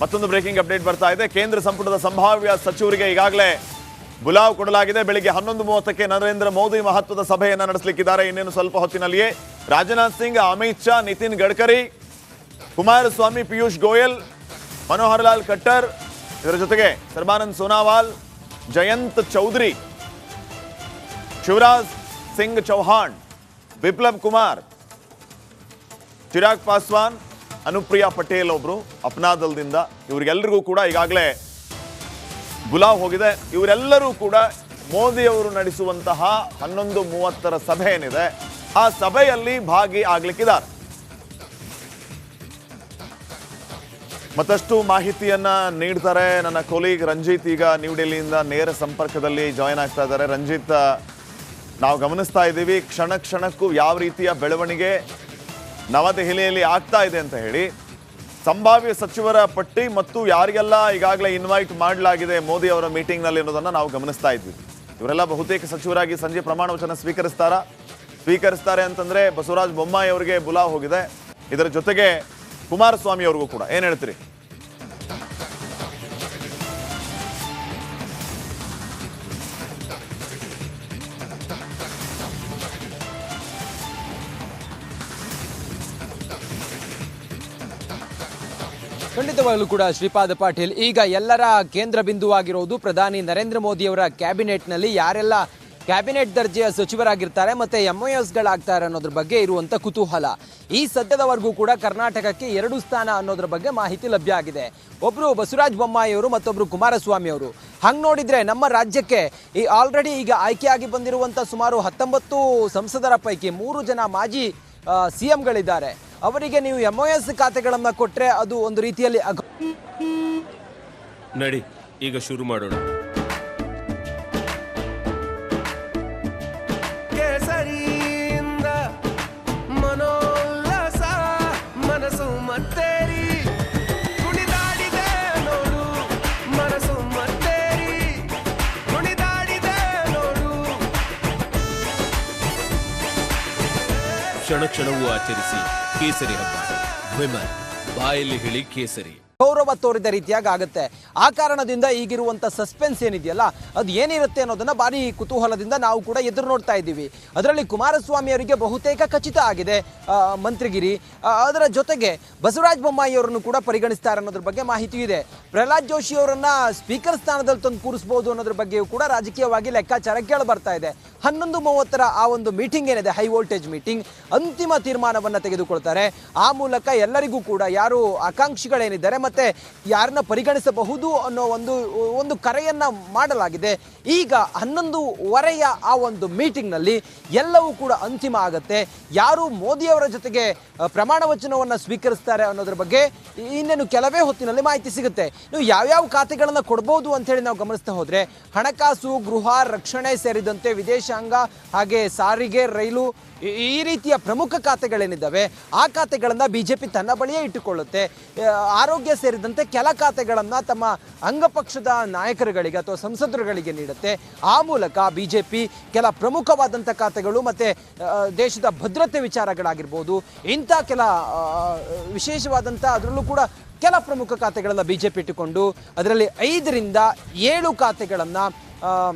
ಮತ್ತೊಂದು breaking update ಬರ್ತಾ ಇದೆ. ಕೇಂದ್ರ ಸಂಪುಟದ ಸಂಭಾವ್ಯ ಸಚಿವರಿಗೆ ಈಗಾಗಲೇ ಬುಲಾವ್ ಕೊಡಲಾಗಿದೆ. ಬೆಳಿಗ್ಗೆ 11:30ಕ್ಕೆ ನರೇಂದ್ರ ಮೋದಿ ಮಹತ್ವದ ಸಭೆಯನ್ನು ನಡೆಸಲಿಕ್ಕಿದ್ದಾರೆ. ಇನ್ನೇನು ಸ್ವಲ್ಪ ಹೊತ್ತಿನಲ್ಲಿಯೇ ರಾಜನಾಥ್ ಸಿಂಗ್, ಅಮಿತ್ ಶಾ, ನಿತಿನ್ ಗಡ್ಕರಿ, ಕುಮಾರಸ್ವಾಮಿ, ಪಿಯೂಷ್ ಗೋಯಲ್, ಮನೋಹರ್ ಲಾಲ್ ಖಟ್ಟರ್, ಇದರ ಜೊತೆಗೆ ಸರ್ಬಾನಂದ್ ಸೋನಾವಾಲ್, ಜಯಂತ್ ಚೌಧರಿ, ಶಿವರಾಜ್ ಸಿಂಗ್ ಚೌಹಾಣ್, ಬಿಪ್ಲಬ್ ಕುಮಾರ್, ಚಿರಾಗ್ ಪಾಸ್ವಾನ್, ಅನುಪ್ರಿಯಾ ಪಟೇಲ್ ಒಬ್ರು ಅಪ್ನಾದಲ್ದಿಂದ, ಇವರಿಗೆಲ್ಲರಿಗೂ ಕೂಡ ಈಗಾಗಲೇ ಬುಲಾವ್ ಹೋಗಿದೆ. ಇವರೆಲ್ಲರೂ ಕೂಡ ಮೋದಿಯವರು ನಡೆಸುವಂತಹ 11:30 ಸಭೆ ಏನಿದೆ ಆ ಸಭೆಯಲ್ಲಿ ಭಾಗಿಯಾಗಲಿಕ್ಕಿದ್ದಾರೆ. ಮತ್ತಷ್ಟು ಮಾಹಿತಿಯನ್ನ ನೀಡ್ತಾರೆ ನನ್ನ ಕೊಲೀಗ್ ರಂಜಿತ್. ಈಗ ನ್ಯೂ ಡೆಲ್ಲಿಯಿಂದ ನೇರ ಸಂಪರ್ಕದಲ್ಲಿ ಜಾಯಿನ್ ಆಗ್ತಾ ಇದ್ದಾರೆ. ರಂಜಿತ್, ನಾವು ಗಮನಿಸ್ತಾ ಇದ್ದೀವಿ ಕ್ಷಣ ಕ್ಷಣಕ್ಕೂ ಯಾವ ರೀತಿಯ ಬೆಳವಣಿಗೆ ನವದೆಹಲಿಯಲ್ಲಿ ಆಗ್ತಾ ಇದೆ ಅಂತ ಹೇಳಿ. ಸಂಭಾವ್ಯ ಸಚಿವರ ಪಟ್ಟಿ ಮತ್ತು ಯಾರಿಗೆಲ್ಲ ಈಗಾಗಲೇ ಇನ್ವೈಟ್ ಮಾಡಲಾಗಿದೆ ಮೋದಿ ಅವರ ಮೀಟಿಂಗ್ನಲ್ಲಿ ಅನ್ನೋದನ್ನು ನಾವು ಗಮನಿಸ್ತಾ ಇದ್ವಿ. ಇವರೆಲ್ಲ ಬಹುತೇಕ ಸಚಿವರಾಗಿ ಸಂಜೆ ಪ್ರಮಾಣ ವಚನ ಸ್ವೀಕರಿಸ್ತಾರೆ ಅಂತಂದ್ರೆ ಬಸವರಾಜ ಬೊಮ್ಮಾಯಿ ಅವರಿಗೆ ಬುಲಾವ್ ಹೋಗಿದೆ. ಇದರ ಜೊತೆಗೆ ಕುಮಾರಸ್ವಾಮಿ ಅವ್ರಿಗೂ ಕೂಡ. ಏನ್ ಹೇಳ್ತೀರಿ? ಖಂಡಿತವಾಗಲೂ ಕೂಡ ಶ್ರೀಪಾದ ಪಾಟೀಲ್, ಈಗ ಎಲ್ಲರ ಕೇಂದ್ರ ಬಿಂದುವಾಗಿರುವುದು ಪ್ರಧಾನಿ ನರೇಂದ್ರ ಮೋದಿಯವರ ಕ್ಯಾಬಿನೆಟ್ನಲ್ಲಿ ಯಾರೆಲ್ಲ ಕ್ಯಾಬಿನೆಟ್ ದರ್ಜೆಯ ಸಚಿವರಾಗಿರ್ತಾರೆ ಮತ್ತೆ MOSಗಳಾಗ್ತಾರೆ ಅನ್ನೋದ್ರ ಬಗ್ಗೆ ಇರುವಂಥ ಕುತೂಹಲ. ಈ ಸದ್ಯದವರೆಗೂ ಕೂಡ ಕರ್ನಾಟಕಕ್ಕೆ 2 ಸ್ಥಾನ ಅನ್ನೋದ್ರ ಬಗ್ಗೆ ಮಾಹಿತಿ ಲಭ್ಯ ಆಗಿದೆ. ಒಬ್ಬರು ಬಸವರಾಜ ಬೊಮ್ಮಾಯಿ ಅವರು, ಮತ್ತೊಬ್ಬರು ಕುಮಾರಸ್ವಾಮಿ ಅವರು. ಹಂಗೆ ನೋಡಿದ್ರೆ ನಮ್ಮ ರಾಜ್ಯಕ್ಕೆ ಆಲ್ರೆಡಿ ಈಗ ಆಯ್ಕೆಯಾಗಿ ಬಂದಿರುವಂಥ ಸುಮಾರು 19 ಸಂಸದರ ಪೈಕಿ 3 ಜನ ಮಾಜಿ CMಗಳಿದ್ದಾರೆ. ಅವರಿಗೆ ನೀವು MOS ಖಾತೆಗಳನ್ನು ಕೊಟ್ಟರೆ ಅದು ಒಂದು ರೀತಿಯಲ್ಲಿ ನಡಿ ಈಗ ಶುರು ಮಾಡೋಣ. ಕೇಸರಿಯಿಂದ ಮನೋಲ್ಲಾಸ ಮನಸ್ಸು ಮತ್ತೇರಿ ಕುಣಿದಾಡಿದೆ ನೋಡು, ಮನಸ್ಸು ಮತ್ತೇರಿ ಕುಣಿದಾಡಿದೆ ನೋಡು. ಕ್ಷಣ ಕ್ಷಣವೂ ಆಚರಿಸಿ ಕೇಸರಿ ಹಬ್ಬ. ವಿಮಲ್ ಬಾಯಲ್ಲಿ ಹೇಳಿ ಕೇಸರಿ. ಗೌರವ ತೋರಿದ ರೀತಿಯಾಗಿ ಆಗುತ್ತೆ. ಆ ಕಾರಣದಿಂದ ಈಗಿರುವಂಥ ಸಸ್ಪೆನ್ಸ್ ಏನಿದೆಯಲ್ಲ ಅದು ಏನಿರುತ್ತೆ ಅನ್ನೋದನ್ನ ಭಾರಿ ಕುತೂಹಲದಿಂದ ನಾವು ಕೂಡ ಎದುರು ನೋಡ್ತಾ ಇದ್ದೀವಿ. ಅದರಲ್ಲಿ ಕುಮಾರಸ್ವಾಮಿ ಅವರಿಗೆ ಬಹುತೇಕ ಖಚಿತ ಆಗಿದೆ ಮಂತ್ರಿಗಿರಿ. ಅದರ ಜೊತೆಗೆ ಬಸವರಾಜ ಬೊಮ್ಮಾಯಿ ಅವರನ್ನು ಕೂಡ ಪರಿಗಣಿಸ್ತಾರೆ ಅನ್ನೋದ್ರ ಬಗ್ಗೆ ಮಾಹಿತಿ ಇದೆ. ಪ್ರಹ್ಲಾದ್ ಜೋಶಿ ಅವರನ್ನ ಸ್ಪೀಕರ್ ಸ್ಥಾನದಲ್ಲಿ ತಂದು ಕೂರಿಸಬಹುದು ಅನ್ನೋದ್ರ ಬಗ್ಗೆಯೂ ಕೂಡ ರಾಜಕೀಯವಾಗಿ ಲೆಕ್ಕಾಚಾರ ಕೇಳಿ ಬರ್ತಾ ಇದೆ. 11:30 ಆ ಒಂದು ಮೀಟಿಂಗ್ ಏನಿದೆ, ಹೈ ವೋಲ್ಟೇಜ್ ಮೀಟಿಂಗ್, ಅಂತಿಮ ತೀರ್ಮಾನವನ್ನು ತೆಗೆದುಕೊಳ್ತಾರೆ. ಆ ಮೂಲಕ ಎಲ್ಲರಿಗೂ ಕೂಡ ಯಾರು ಆಕಾಂಕ್ಷಿಗಳೇನಿದ್ದಾರೆ ಮತ್ತೆ ಯಾರನ್ನ ಪರಿಗಣಿಸಬಹುದು ಅನ್ನೋ ಒಂದು ಕರೆಯನ್ನ ಮಾಡಲಾಗಿದೆ. ಈಗ 11:30 ಆ ಒಂದು ಮೀಟಿಂಗ್ನಲ್ಲಿ ಎಲ್ಲವೂ ಕೂಡ ಅಂತಿಮ ಆಗುತ್ತೆ. ಯಾರು ಮೋದಿಯವರ ಜೊತೆಗೆ ಪ್ರಮಾಣ ವಚನವನ್ನು ಸ್ವೀಕರಿಸ್ತಾರೆ ಅನ್ನೋದ್ರ ಬಗ್ಗೆ ಇನ್ನೇನು ಕೆಲವೇ ಹೊತ್ತಿನಲ್ಲಿ ಮಾಹಿತಿ ಸಿಗುತ್ತೆ. ನೀವು ಯಾವ್ಯಾವ ಖಾತೆಗಳನ್ನು ಕೊಡ್ಬೋದು ಅಂತ ಹೇಳಿ ನಾವು ಗಮನಿಸ್ತಾ ಹೋದ್ರೆ ಹಣಕಾಸು, ಗೃಹ, ರಕ್ಷಣೆ ಸೇರಿದಂತೆ ವಿದೇಶಾಂಗ, ಹಾಗೆ ಸಾರಿಗೆ, ರೈಲು, ಈ ರೀತಿಯ ಪ್ರಮುಖ ಖಾತೆಗಳೇನಿದ್ದಾವೆ ಆ ಖಾತೆಗಳನ್ನು BJP ತನ್ನ ಬಳಿಯೇ ಇಟ್ಟುಕೊಳ್ಳುತ್ತೆ. ಆರೋಗ್ಯ ಸೇರಿದಂತೆ ಕೆಲ ಖಾತೆಗಳನ್ನು ತಮ್ಮ ಅಂಗಪಕ್ಷದ ನಾಯಕರುಗಳಿಗೆ ಅಥವಾ ಸಂಸದರುಗಳಿಗೆ ನೀಡುತ್ತೆ. ಆ ಮೂಲಕ BJP ಕೆಲ ಪ್ರಮುಖವಾದಂಥ ಖಾತೆಗಳು ಮತ್ತು ದೇಶದ ಭದ್ರತೆ ವಿಚಾರಗಳಾಗಿರ್ಬೋದು, ಇಂಥ ಕೆಲ ವಿಶೇಷವಾದಂಥ ಅದರಲ್ಲೂ ಕೂಡ ಕೆಲ ಪ್ರಮುಖ ಖಾತೆಗಳನ್ನು BJP ಇಟ್ಟುಕೊಂಡು ಅದರಲ್ಲಿ 5ರಿಂದ 7 ಖಾತೆಗಳನ್ನು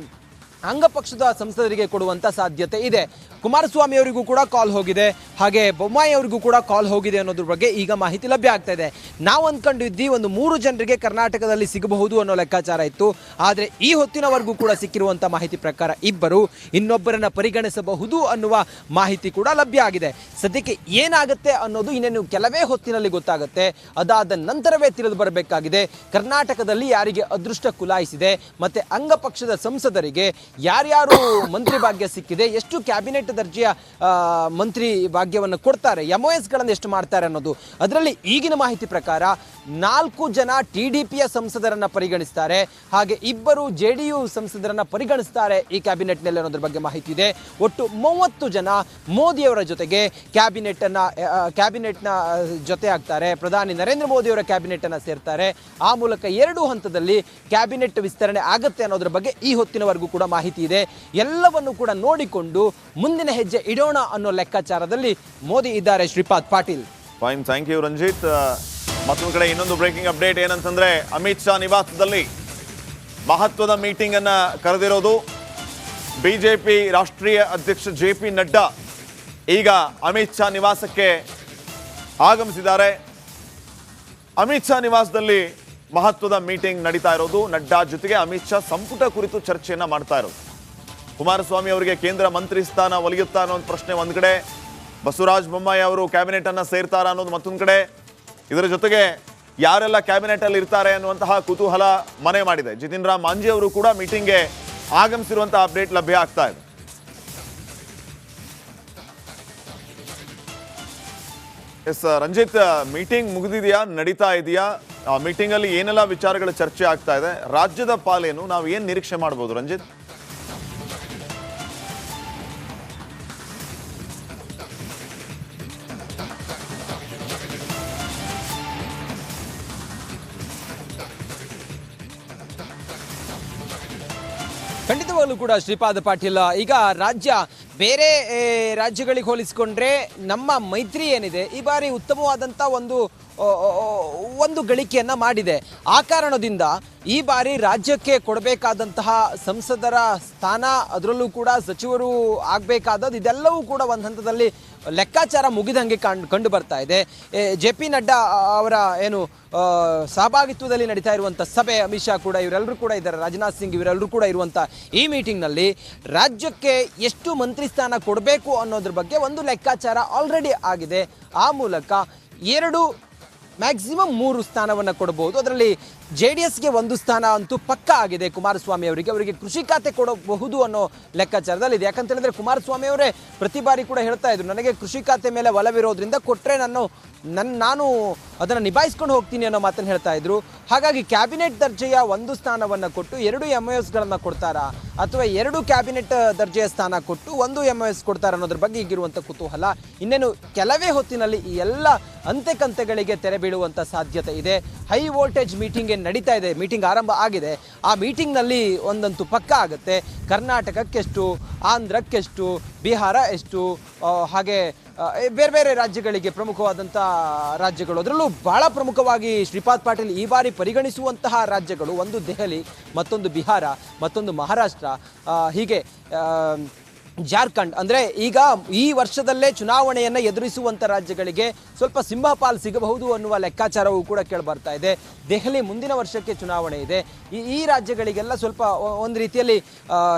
ಅಂಗಪಕ್ಷದ ಸಂಸದರಿಗೆ ಕೊಡುವಂಥ ಸಾಧ್ಯತೆ ಇದೆ. ಕುಮಾರಸ್ವಾಮಿ ಅವರಿಗೂ ಕೂಡ ಕಾಲ್ ಹೋಗಿದೆ, ಹಾಗೆ ಬೊಮ್ಮಾಯಿ ಅವರಿಗೂ ಕೂಡ ಕಾಲ್ ಹೋಗಿದೆ ಅನ್ನೋದ್ರ ಬಗ್ಗೆ ಈಗ ಮಾಹಿತಿ ಲಭ್ಯ ಆಗ್ತಾ ಇದೆ. ನಾವು ಅಂದ್ಕೊಂಡಿದ್ವಿ ಒಂದು 3 ಜನರಿಗೆ ಕರ್ನಾಟಕದಲ್ಲಿ ಸಿಗಬಹುದು ಅನ್ನೋ ಲೆಕ್ಕಾಚಾರ ಇತ್ತು. ಆದರೆ ಈ ಹೊತ್ತಿನವರೆಗೂ ಕೂಡ ಸಿಕ್ಕಿರುವಂಥ ಮಾಹಿತಿ ಪ್ರಕಾರ ಇಬ್ಬರು ಇನ್ನೊಬ್ಬರನ್ನ ಪರಿಗಣಿಸಬಹುದು ಅನ್ನುವ ಮಾಹಿತಿ ಕೂಡ ಲಭ್ಯ ಆಗಿದೆ. ಸದ್ಯಕ್ಕೆ ಏನಾಗುತ್ತೆ ಅನ್ನೋದು ಇನ್ನೇನು ಕೆಲವೇ ಹೊತ್ತಿನಲ್ಲಿ ಗೊತ್ತಾಗುತ್ತೆ. ಅದಾದ ನಂತರವೇ ತಿಳಿದು ಬರಬೇಕಾಗಿದೆ ಕರ್ನಾಟಕದಲ್ಲಿ ಯಾರಿಗೆ ಅದೃಷ್ಟ ಕುಲಾಯಿಸಿದೆ, ಮತ್ತೆ ಅಂಗಪಕ್ಷದ ಸಂಸದರಿಗೆ ಯಾರ್ಯಾರು ಮಂತ್ರಿ ಭಾಗ್ಯ ಸಿಕ್ಕಿದೆ, ಎಷ್ಟು ಕ್ಯಾಬಿನೆಟ್ ದರ್ಜೆಯ ಮಂತ್ರಿ ಭಾಗ್ಯವನ್ನು ಕೊಡ್ತಾರೆ, MOSಗಳನ್ನು ಎಷ್ಟು ಮಾಡ್ತಾರೆ ಅನ್ನೋದು. ಅದರಲ್ಲಿ ಈಗಿನ ಮಾಹಿತಿ ಪ್ರಕಾರ 4 ಜನ TDPಯ ಸಂಸದರನ್ನ ಪರಿಗಣಿಸ್ತಾರೆ, ಹಾಗೆ 2 JDU ಸಂಸದರನ್ನ ಪರಿಗಣಿಸ್ತಾರೆ ಈ ಕ್ಯಾಬಿನೆಟ್ನಲ್ಲಿ ಅನ್ನೋದ್ರ ಬಗ್ಗೆ ಮಾಹಿತಿ ಇದೆ. ಒಟ್ಟು 30 ಜನ ಮೋದಿಯವರ ಜೊತೆಗೆ ಕ್ಯಾಬಿನೆಟ್ನ ಜೊತೆ ಆಗ್ತಾರೆ. ಪ್ರಧಾನಿ ನರೇಂದ್ರ ಮೋದಿಯವರ ಕ್ಯಾಬಿನೆಟ್ ಅನ್ನ ಸೇರ್ತಾರೆ. ಆ ಮೂಲಕ 2 ಹಂತದಲ್ಲಿ ಕ್ಯಾಬಿನೆಟ್ ವಿಸ್ತರಣೆ ಆಗುತ್ತೆ ಅನ್ನೋದ್ರ ಬಗ್ಗೆ ಈ ಹೊತ್ತಿನವರೆಗೂ ಕೂಡ ಮಾಹಿತಿ ಇದೆ. ಎಲ್ಲವನ್ನು ಕೂಡ ನೋಡಿಕೊಂಡು ಮುಂದಿನ ಹೆಜ್ಜೆ ಇಡೋಣ ಅನ್ನೋ ಲೆಕ್ಕಾಚಾರದಲ್ಲಿ ಮೋದಿ ಇದ್ದಾರೆ. Shripad Patil. Fine, thank you Ranjith. ಮತ್ತೊಂದು ಕಡೆ ಇನ್ನೊಂದು ಬ್ರೇಕಿಂಗ್ ಅಪ್ಡೇಟ್ ಏನಂತಂದ್ರೆ ಅಮಿತ್ ಶಾ ನಿವಾಸದಲ್ಲಿ ಮಹತ್ವದ ಮೀಟಿಂಗ್ ಅನ್ನ ಕರೆದಿರೋದು ಬಿಜೆಪಿ ರಾಷ್ಟ್ರೀಯ ಅಧ್ಯಕ್ಷ JP ನಡ್ಡಾ ಈಗ ಅಮಿತ್ ಶಾ ನಿವಾಸಕ್ಕೆ ಆಗಮಿಸಿದ್ದಾರೆ. ಅಮಿತ್ ಶಾ ನಿವಾಸದಲ್ಲಿ ಮಹತ್ವದ ಮೀಟಿಂಗ್ ನಡೀತಾ ಇರೋದು. ನಡ್ಡಾ ಜೊತೆಗೆ ಅಮಿತ್ ಶಾ ಸಂಪುಟ ಕುರಿತು ಚರ್ಚೆಯನ್ನ ಮಾಡ್ತಾ ಇರೋದು. ಕುಮಾರಸ್ವಾಮಿ ಅವರಿಗೆ ಕೇಂದ್ರ ಮಂತ್ರಿ ಸ್ಥಾನ ಒಲಿಯುತ್ತಾ ಅನ್ನೋ ಒಂದು ಪ್ರಶ್ನೆ ಒಂದ್ ಕಡೆ, ಬಸವರಾಜ ಬೊಮ್ಮಾಯಿ ಅವರು ಕ್ಯಾಬಿನೆಟ್ ಅನ್ನ ಸೇರ್ತಾರ ಅನ್ನೋದು ಮತ್ತೊಂದು ಕಡೆ. ಇದರ ಜೊತೆಗೆ ಯಾರೆಲ್ಲ ಕ್ಯಾಬಿನೆಟ್ ಅಲ್ಲಿ ಇರ್ತಾರೆ ಅನ್ನುವಂತಹ ಕುತೂಹಲ ಮನೆ ಮಾಡಿದೆ. ಜಿತಿನ್ ರಾಮ್ ಮಾಂಜಿ ಅವರು ಕೂಡ ಮೀಟಿಂಗ್ಗೆ ಆಗಮಿಸಿರುವಂತಹ ಅಪ್ಡೇಟ್ ಲಭ್ಯ ಆಗ್ತಾ ಇದೆ. ಎಸ್ ರಂಜಿತ್, ಮೀಟಿಂಗ್ ಮುಗಿದಿದೆಯಾ, ನಡೀತಾ ಇದೆಯಾ? ಮೀಟಿಂಗ್ ಅಲ್ಲಿ ಏನೆಲ್ಲ ವಿಚಾರಗಳ ಚರ್ಚೆ ಆಗ್ತಾ ಇದೆ? ರಾಜ್ಯದ ಪಾಲೇನು, ನಾವು ಏನ್ ನಿರೀಕ್ಷೆ ಮಾಡಬಹುದು ರಂಜಿತ್? ಖಂಡಿತವಾಗ್ಲೂ ಕೂಡ ಶ್ರೀಪಾದ ಪಾಟೀಲ್, ಈಗ ರಾಜ್ಯ ಬೇರೆ ರಾಜ್ಯಗಳಿಗೆ ಹೋಲಿಸಿಕೊಂಡ್ರೆ ನಮ್ಮ ಮೈತ್ರಿ ಏನಿದೆ ಈ ಬಾರಿ ಉತ್ತಮವಾದಂಥ ಒಂದು ಗಳಿಕೆಯನ್ನು ಮಾಡಿದೆ. ಆ ಕಾರಣದಿಂದ ಈ ಬಾರಿ ರಾಜ್ಯಕ್ಕೆ ಕೊಡಬೇಕಾದಂತಹ ಸಂಸದರ ಸ್ಥಾನ, ಅದರಲ್ಲೂ ಕೂಡ ಸಚಿವರು ಆಗಬೇಕಾದದ್ದು, ಇದೆಲ್ಲವೂ ಕೂಡ ಒಂದು ಹಂತದಲ್ಲಿ ಲೆಕ್ಕಾಚಾರ ಮುಗಿದಂಗೆ ಕಂಡು ಬರ್ತಾ ಇದೆ. JP ನಡ್ಡಾ ಅವರ ಏನು ಸಹಭಾಗಿತ್ವದಲ್ಲಿ ನಡೀತಾ ಇರುವಂಥ ಸಭೆ, ಅಮಿತ್ ಶಾ ಕೂಡ ಇವರೆಲ್ಲರೂ ಕೂಡ ಇದ್ದಾರೆ, ರಾಜನಾಥ್ ಸಿಂಗ್ ಇವರೆಲ್ಲರೂ ಕೂಡ ಇರುವಂಥ ಈ ಮೀಟಿಂಗ್ನಲ್ಲಿ ರಾಜ್ಯಕ್ಕೆ ಎಷ್ಟು ಮಂತ್ರಿ ಸ್ಥಾನ ಕೊಡಬೇಕು ಅನ್ನೋದ್ರ ಬಗ್ಗೆ ಒಂದು ಲೆಕ್ಕಾಚಾರ ಆಲ್ರೆಡಿ ಆಗಿದೆ. ಆ ಮೂಲಕ 2 ಮ್ಯಾಕ್ಸಿಮಮ್ 3 ಸ್ಥಾನವನ್ನು ಕೊಡಬಹುದು. ಅದರಲ್ಲಿ JDSಗೆ 1 ಸ್ಥಾನ ಅಂತೂ ಪಕ್ಕ ಆಗಿದೆ. ಕುಮಾರಸ್ವಾಮಿ ಅವರಿಗೆ ಕೃಷಿ ಖಾತೆ ಕೊಡಬಹುದು ಅನ್ನೋ ಲೆಕ್ಕಾಚಾರದಲ್ಲಿದೆ. ಯಾಕಂತ ಹೇಳಿದ್ರೆ ಕುಮಾರಸ್ವಾಮಿ ಅವರೇ ಪ್ರತಿ ಬಾರಿ ಕೂಡ ಹೇಳ್ತಾ ಇದ್ರು, ನನಗೆ ಕೃಷಿ ಖಾತೆ ಮೇಲೆ ಒಲವಿರೋದ್ರಿಂದ ಕೊಟ್ಟರೆ ನಾನು ಅದನ್ನು ನಿಭಾಯಿಸ್ಕೊಂಡು ಹೋಗ್ತೀನಿ ಅನ್ನೋ ಮಾತನ್ನು ಹೇಳ್ತಾ ಇದ್ರು. ಹಾಗಾಗಿ ಕ್ಯಾಬಿನೆಟ್ ದರ್ಜೆಯ 1 ಸ್ಥಾನವನ್ನು ಕೊಟ್ಟು 2 MOSಗಳನ್ನು ಕೊಡ್ತಾರಾ, ಅಥವಾ 2 ಕ್ಯಾಬಿನೆಟ್ ದರ್ಜೆಯ ಸ್ಥಾನ ಕೊಟ್ಟು 1 MOS ಕೊಡ್ತಾರ ಅನ್ನೋದ್ರ ಬಗ್ಗೆ ಈಗಿರುವಂಥ ಕುತೂಹಲ. ಇನ್ನೇನು ಕೆಲವೇ ಹೊತ್ತಿನಲ್ಲಿ ಈ ಎಲ್ಲ ಅಂತೆಕಂತೆಗಳಿಗೆ ತೆರೆ ಬೀಳುವಂಥ ಸಾಧ್ಯತೆ ಇದೆ. ಹೈ ವೋಲ್ಟೇಜ್ ಮೀಟಿಂಗ್ ಏನು ನಡೀತಾ ಇದೆ, ಮೀಟಿಂಗ್ ಆರಂಭ ಆಗಿದೆ. ಆ ಮೀಟಿಂಗ್ನಲ್ಲಿ ಒಂದಂತೂ ಪಕ್ಕ ಆಗುತ್ತೆ. ಕರ್ನಾಟಕಕ್ಕೆಷ್ಟು, ಆಂಧ್ರಕ್ಕೆಷ್ಟು, ಬಿಹಾರ ಎಷ್ಟು, ಹಾಗೆ ಬೇರೆ ಬೇರೆ ರಾಜ್ಯಗಳಿಗೆ ಪ್ರಮುಖವಾದಂಥ ರಾಜ್ಯಗಳು, ಅದರಲ್ಲೂ ಬಹಳ ಪ್ರಮುಖವಾಗಿ ಶ್ರೀಪಾದ್ ಪಾಟೀಲ್ ಈ ಬಾರಿ ಪರಿಗಣಿಸುವಂತಹ ರಾಜ್ಯಗಳು, ಒಂದು ದೆಹಲಿ, ಮತ್ತೊಂದು ಬಿಹಾರ, ಮತ್ತೊಂದು ಮಹಾರಾಷ್ಟ್ರ, ಹೀಗೆ ಜಾರ್ಖಂಡ್. ಅಂದರೆ ಈಗ ಈ ವರ್ಷದಲ್ಲೇ ಚುನಾವಣೆಯನ್ನು ಎದುರಿಸುವಂಥ ರಾಜ್ಯಗಳಿಗೆ ಸ್ವಲ್ಪ ಸಿಂಹಪಾಲು ಸಿಗಬಹುದು ಅನ್ನುವ ಲೆಕ್ಕಾಚಾರವೂ ಕೂಡ ಕೇಳಿಬರ್ತಾ ಇದೆ. ದೆಹಲಿ ಮುಂದಿನ ವರ್ಷಕ್ಕೆ ಚುನಾವಣೆ ಇದೆ. ಈ ರಾಜ್ಯಗಳಿಗೆಲ್ಲ ಸ್ವಲ್ಪ ಒಂದು ರೀತಿಯಲ್ಲಿ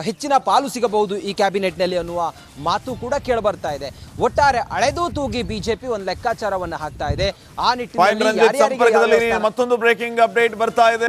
ಹೆಚ್ಚಿನ ಪಾಲು ಸಿಗಬಹುದು ಈ ಕ್ಯಾಬಿನೆಟ್ನಲ್ಲಿ ಅನ್ನುವ ಮಾತು ಕೂಡ ಕೇಳಿಬರ್ತಾ ಇದೆ. ಒಟ್ಟಾರೆ ಅಳೆದು ತೂಗಿ ಬಿಜೆಪಿ ಒಂದು ಲೆಕ್ಕಾಚಾರವನ್ನು ಹಾಕ್ತಾ ಇದೆ. ಆ ನಿಟ್ಟಿನಲ್ಲಿ ಮತ್ತೊಂದು ಬ್ರೇಕಿಂಗ್ ಅಪ್ಡೇಟ್ ಬರ್ತಾ ಇದೆ.